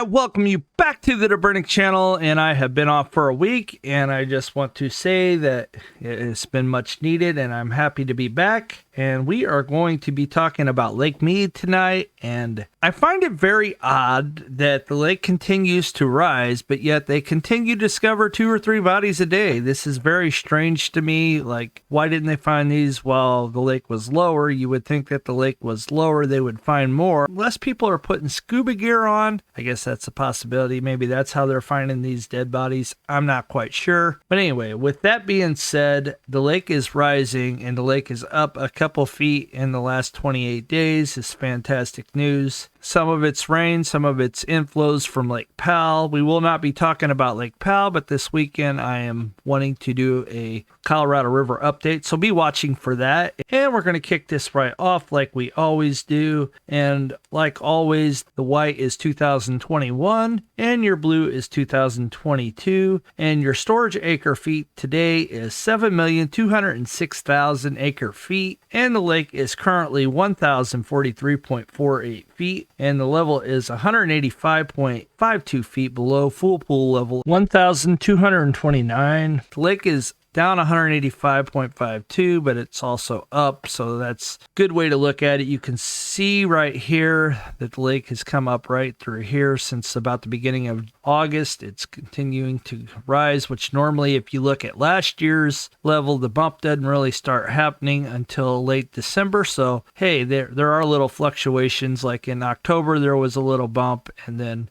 welcome you back to the Burnick channel, and I have been off for a week, and I just want to say that it's been much needed, and I'm happy to be back. And we are going to be talking about Lake Mead tonight, and I find it very odd that the lake continues to rise, but yet they continue to discover 2 or 3 bodies a day. This is very strange to me. Like, why didn't they find these while the lake was lower? You would think that the lake was lower, they would find more. Less people are putting scuba gear on. I guess that's a possibility. Maybe that's how they're finding these dead bodies. I'm not quite sure. But anyway, with that being said, the lake is rising, and the lake is up a couple feet in the last 28 days. It's fantastic news. Some of it's rain, some of it's inflows from Lake Powell. We will not be talking about Lake Powell, but this weekend I am wanting to do a Colorado River update, so be watching for that. And we're going to kick this right off like we always do. And like always, the white is 2021 and your blue is 2022. And your storage acre feet today is 7,206,000 acre feet. And the lake is currently 1,043.48 feet. And the level is 185.52 feet below full pool level, 1,229. The lake is down 185.52, but it's also up, so that's a good way to look at it. You can see right here that the lake has come up right through here since about the beginning of August. It's continuing to rise, which normally if you look at last year's level, the bump doesn't really start happening until late December. So hey, there are little fluctuations. Like in October there was a little bump,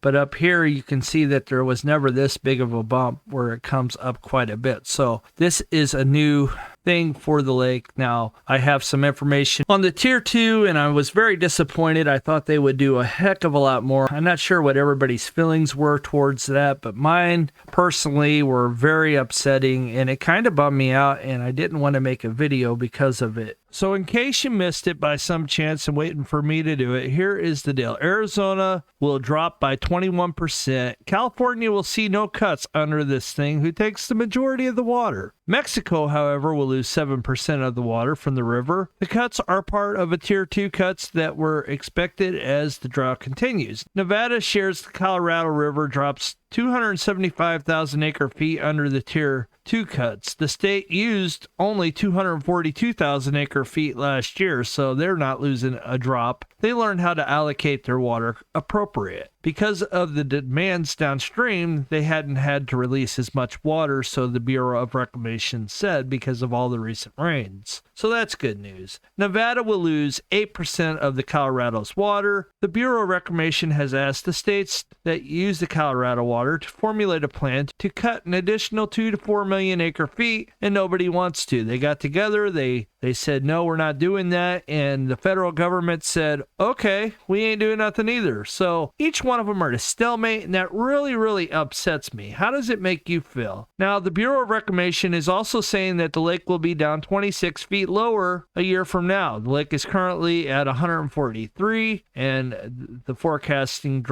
but up here you can see that there was never this big of a bump where it comes up quite a bit. So this is a new thing for the lake. Now, I have some information on the tier 2, and I was very disappointed. I thought they would do a heck of a lot more. I'm not sure what everybody's feelings were towards that, but mine personally were very upsetting, and it kind of bummed me out, and I didn't want to make a video because of it. So in case you missed it by some chance and waiting for me to do it, here is the deal. Arizona will drop by 21%. California will see no cuts under this thing, who takes the majority of the water. Mexico, however, will lose 7% of the water from the river. The cuts are part of a tier 2 cuts that were expected as the drought continues. Nevada shares the Colorado River, drops 275,000 acre feet under the tier 2 cuts. The state used only 242,000 acre feet last year, so they're not losing a drop. They learned how to allocate their water appropriate. Because of the demands downstream, they hadn't had to release as much water, so the Bureau of Reclamation said, because of all the recent rains. So that's good news. Nevada will lose 8% of the Colorado's water. The Bureau of Reclamation has asked the states that use the Colorado water to formulate a plan to cut an additional 2 to 4 million acre feet, and nobody wants to. They got together, they said, no, we're not doing that, and the federal government said, okay, we ain't doing nothing either. So each one of them are at a stalemate, and that really, really upsets me. How does it make you feel? Now, the Bureau of Reclamation is also saying that the lake will be down 26 feet lower a year from now. The lake is currently at 143, and the forecasting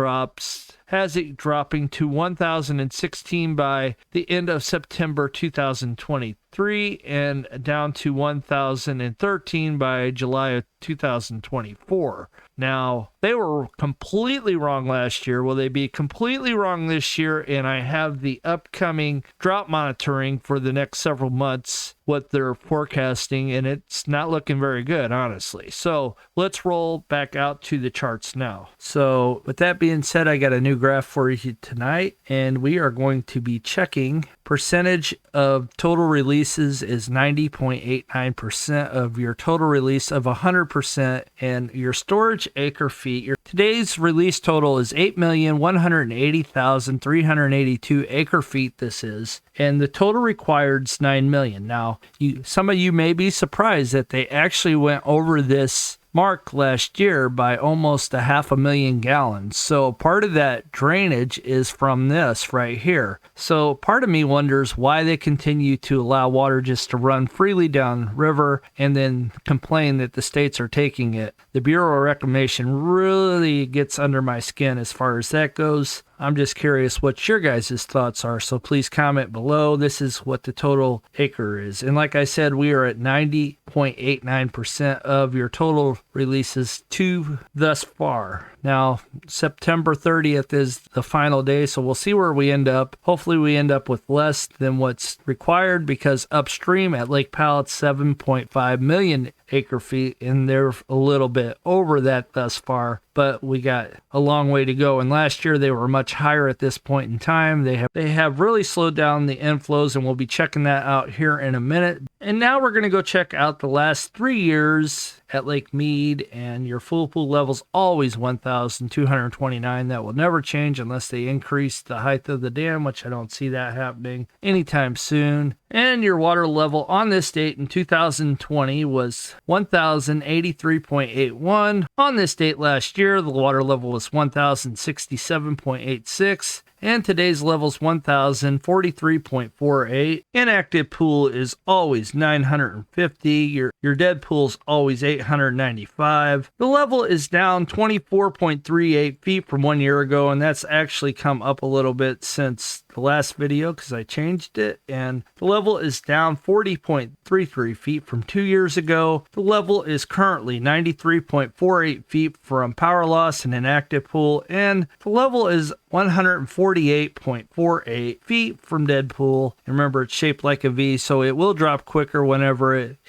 has it dropping to 1,016 by the end of September 2023 and down to 1,013 by July of 2024. Now, they were completely wrong last year. Will they be completely wrong this year? And I have the upcoming drought monitoring for the next several months, what they're forecasting, and it's not looking very good, honestly. So let's roll back out to the charts now. So with that being said, I got a new graph for you tonight, and we are going to be checking percentage of total releases is 90.89% of your total release of 100%, and your storage acre feet. Today's release total is 8,180,382 acre feet. This is, and the total required is 9 million. Now, some of you may be surprised that they actually went over this mark last year by almost 500,000 gallons. So part of that drainage is from this right here. So part of me wonders why they continue to allow water just to run freely down river and then complain that the states are taking it. The Bureau of Reclamation really gets under my skin as far as that goes. I'm just curious what your guys' thoughts are, so please comment below. This is what the total acre is. And like I said, we are at 90.89% of your total releases to thus far. Now, September 30th is the final day, so we'll see where we end up. Hopefully we end up with less than what's required, because upstream at Lake Powell, it's 7.5 million acre feet, and they're a little bit over that thus far, but we got a long way to go. And last year they were much higher at this point in time. They have really slowed down the inflows, and we'll be checking that out here in a minute. And now we're going to go check out the last 3 years at Lake Mead, and your full pool level's always 1,229. That will never change unless they increase the height of the dam, which I don't see that happening anytime soon. And your water level on this date in 2020 was 1,083.81. On this date last year, the water level was 1,067.86. And today's level is 1,043.48. Inactive pool is always 950. Your dead pool is always 895. The level is down 24.38 feet from 1 year ago, and that's actually come up a little bit since the last video because I changed it. And the level is down 40.33 feet from 2 years ago. The level is currently 93.48 feet from power loss and inactive pool, and the level is 148.48 feet from dead pool. And remember, it's shaped like a V, so it will drop quicker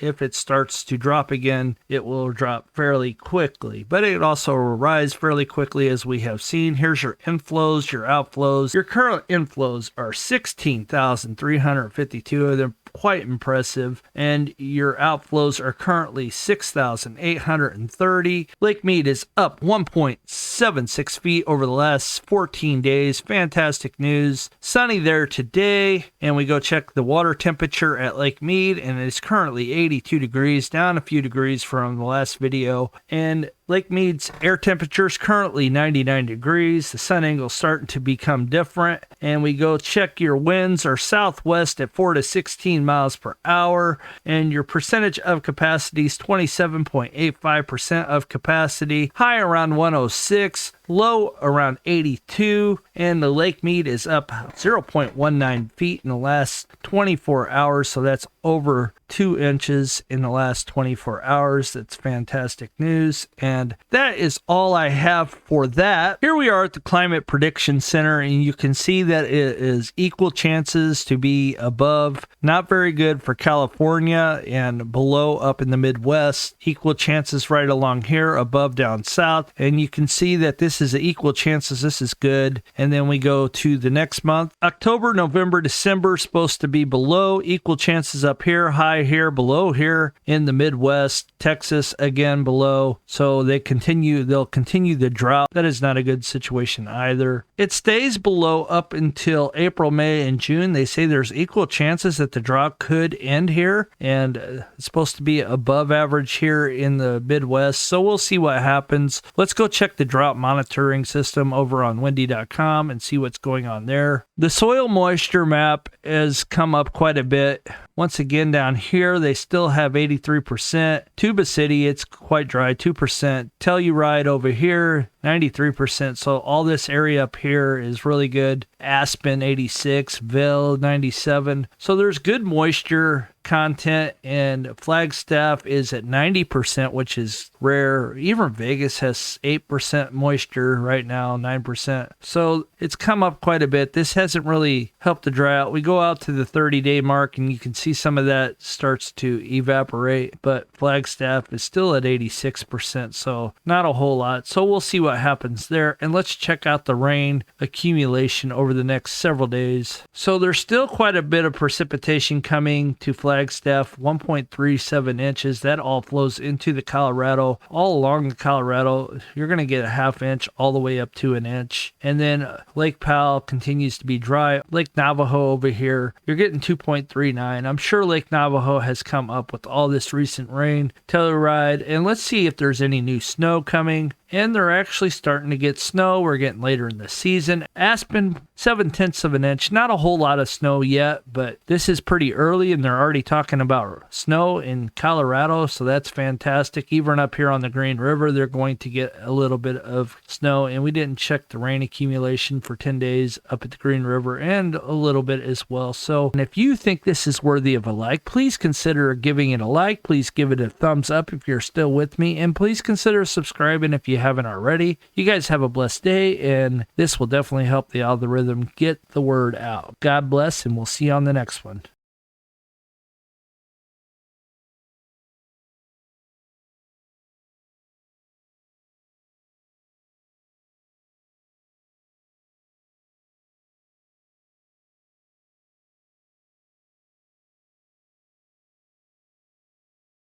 if it starts to drop again, it will drop fairly quickly. But it also will rise fairly quickly, as we have seen. Here's your inflows, your outflows. Your current inflows are 16,352 of them. Quite impressive. And your outflows are currently 6,830. Lake Mead is up 1.76 feet over the last 14 days. Fantastic news. Sunny there today. And we go check the water temperature at Lake Mead, and it's currently 82 degrees, down a few degrees from the last video. And Lake Mead's air temperature is currently 99 degrees. The sun angle is starting to become different. And we go check your winds are southwest at 4 to 16 miles per hour. And your percentage of capacity is 27.85% of capacity. High around 106. Low around 82. And the Lake Mead is up 0.19 feet in the last 24 hours. So that's over 2 inches in the last 24 hours. That's fantastic news. And that is all I have for that. Here we are at the Climate Prediction Center, and you can see that it is equal chances to be above. Not very good for California, and below up in the Midwest. Equal chances right along here, above down south. And you can see that this is equal chances. This is good. And then we go to the next month. October, November, December, supposed to be below. Equal chances up here, high here, below here in the Midwest. Texas again below. So they'll continue the drought. That is not a good situation either. It stays below up until April, May, and June. They say there's equal chances that the drought could end here, and it's supposed to be above average here in the Midwest. So we'll see what happens. Let's go check the drought monitoring system over on windy.com and see what's going on there. The soil moisture map has come up quite a bit. Once again, down here, they still have 83%. Tuba City, it's quite dry, 2%. Telluride over here, 93%. So all this area up here is really good. Aspen, 86. Vail, 97. So there's good moisture content, and Flagstaff is at 90%, which is rare. Even Vegas has 8% moisture right now, 9%. So it's come up quite a bit. This hasn't really helped the drought. We go out to the 30-day mark, and you can see some of that starts to evaporate, but Flagstaff is still at 86%, so not a whole lot. So we'll see what happens there. And let's check out the rain accumulation over the next several days. So there's still quite a bit of precipitation coming to Flagstaff, 1.37 inches. That all flows into the Colorado. All along the Colorado, you're going to get a half inch all the way up to an inch. And then Lake Powell continues to be dry. Lake Navajo over here, you're getting 2.39. I'm sure Lake Navajo has come up with all this recent rain. Telluride, and let's see if there's any new snow coming. and they're actually starting to get snow. We're getting later in the season. Aspen, 7/10 of an inch. Not a whole lot of snow yet, but this is pretty early, and they're already talking about snow in Colorado, so that's fantastic. Even up here on the Green River, they're going to get a little bit of snow, and we didn't check the rain accumulation for 10 days up at the Green River, and a little bit as well. So, and if you think this is worthy of a like, please consider giving it a like. Please give it a thumbs up if you're still with me, and please consider subscribing if you haven't already. You guys have a blessed day, and this will definitely help the algorithm get the word out. God bless, and we'll see you on the next one.